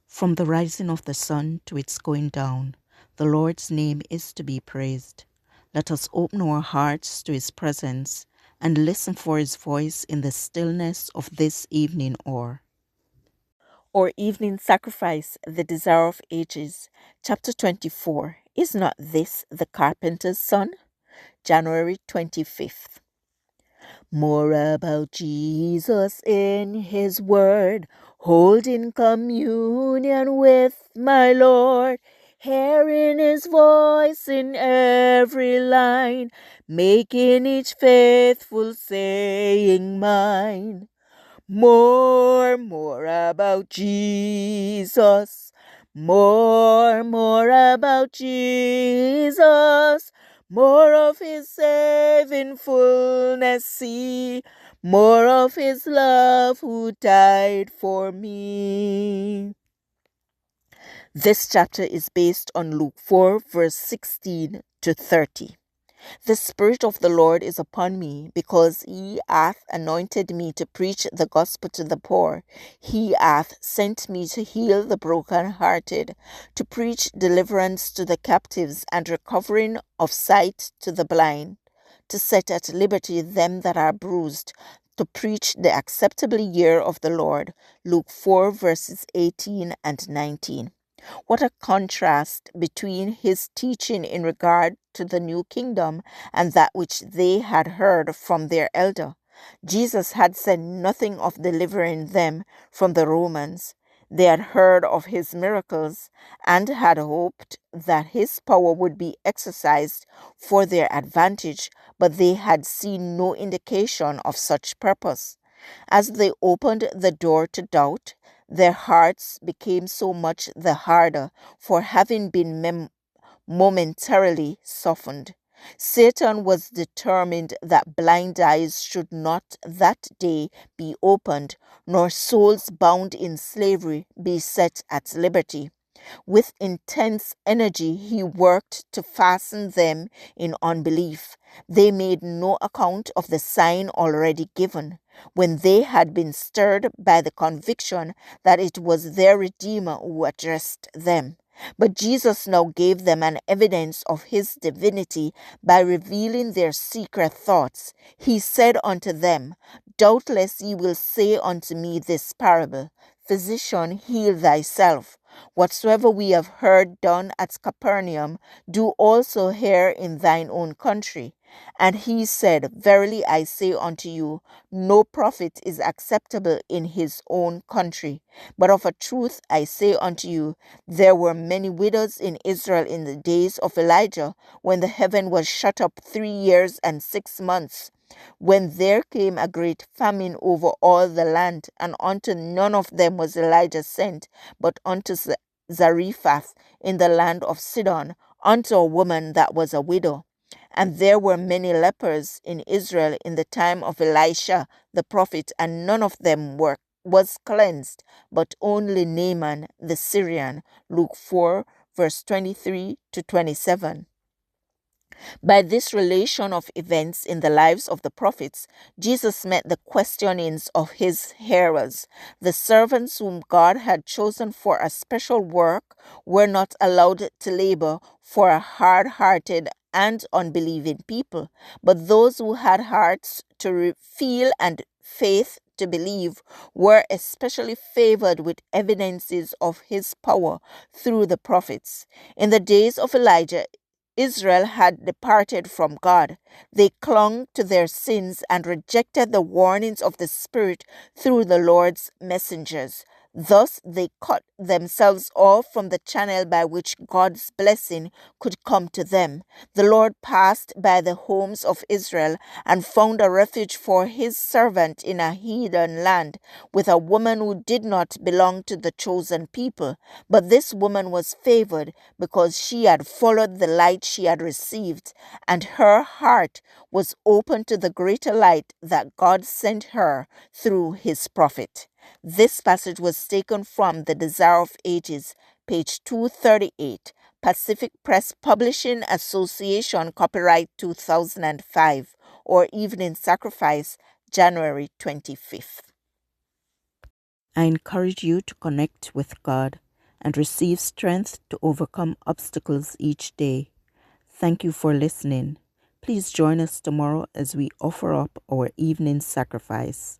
From the rising of the sun to its going down, the Lord's name is to be praised. Let us open our hearts to his presence and listen for his voice in the stillness of this evening hour. Our evening sacrifice, the desire of ages, chapter 24. Is not this the carpenter's son? January 25th. More about Jesus in his word, holding communion with my Lord, hearing his voice in every line, making each faithful saying mine. More about Jesus. More about Jesus. More of his saving fullness see. More of his love who died for me. This chapter is based on Luke 4, verse 16 to 30. The Spirit of the Lord is upon me, because he hath anointed me to preach the gospel to the poor. He hath sent me to heal the brokenhearted, to preach deliverance to the captives, and recovering of sight to the blind, to set at liberty them that are bruised, to preach the acceptable year of the Lord. Luke 4, verses 18 and 19. What a contrast between his teaching in regard to the new kingdom and that which they had heard from their elder. Jesus had said nothing of delivering them from the Romans. They had heard of his miracles and had hoped that his power would be exercised for their advantage, but they had seen no indication of such purpose. As they opened the door to doubt, their hearts became so much the harder for having been momentarily softened. Satan was determined that blind eyes should not that day be opened, nor souls bound in slavery be set at liberty. With intense energy, he worked to fasten them in unbelief. They made no account of the sign already given, when they had been stirred by the conviction that it was their Redeemer who addressed them. But Jesus now gave them an evidence of his divinity by revealing their secret thoughts. He said unto them, Doubtless ye will say unto me this parable, Physician, heal thyself. Whatsoever we have heard done at Capernaum, do also here in thine own country. And he said, Verily I say unto you, no prophet is acceptable in his own country. But of a truth I say unto you, there were many widows in Israel in the days of Elijah, when the heaven was shut up 3 years and 6 months, when there came a great famine over all the land, and unto none of them was Elijah sent, but unto Zarephath in the land of Sidon, unto a woman that was a widow. And there were many lepers in Israel in the time of Elisha the prophet, and none of them was cleansed, but only Naaman the Syrian. Luke 4, verse 23 to 27. By this relation of events in the lives of the prophets, Jesus met the questionings of his hearers. The servants whom God had chosen for a special work were not allowed to labor for a hard-hearted and unbelieving people, but those who had hearts to feel and faith to believe were especially favored with evidences of his power through the prophets. In the days of Elijah, Israel had departed from God. They clung to their sins and rejected the warnings of the Spirit through the Lord's messengers. Thus, they cut themselves off from the channel by which God's blessing could come to them. The Lord passed by the homes of Israel and found a refuge for his servant in a heathen land with a woman who did not belong to the chosen people. But this woman was favored because she had followed the light she had received, and her heart was open to the greater light that God sent her through his prophet. This passage was taken from The Desire of Ages, page 238, Pacific Press Publishing Association, copyright 2005, or Evening Sacrifice, January 25th. I encourage you to connect with God. and receive strength to overcome obstacles each day. Thank you for listening. Please join us tomorrow as we offer up our evening sacrifice.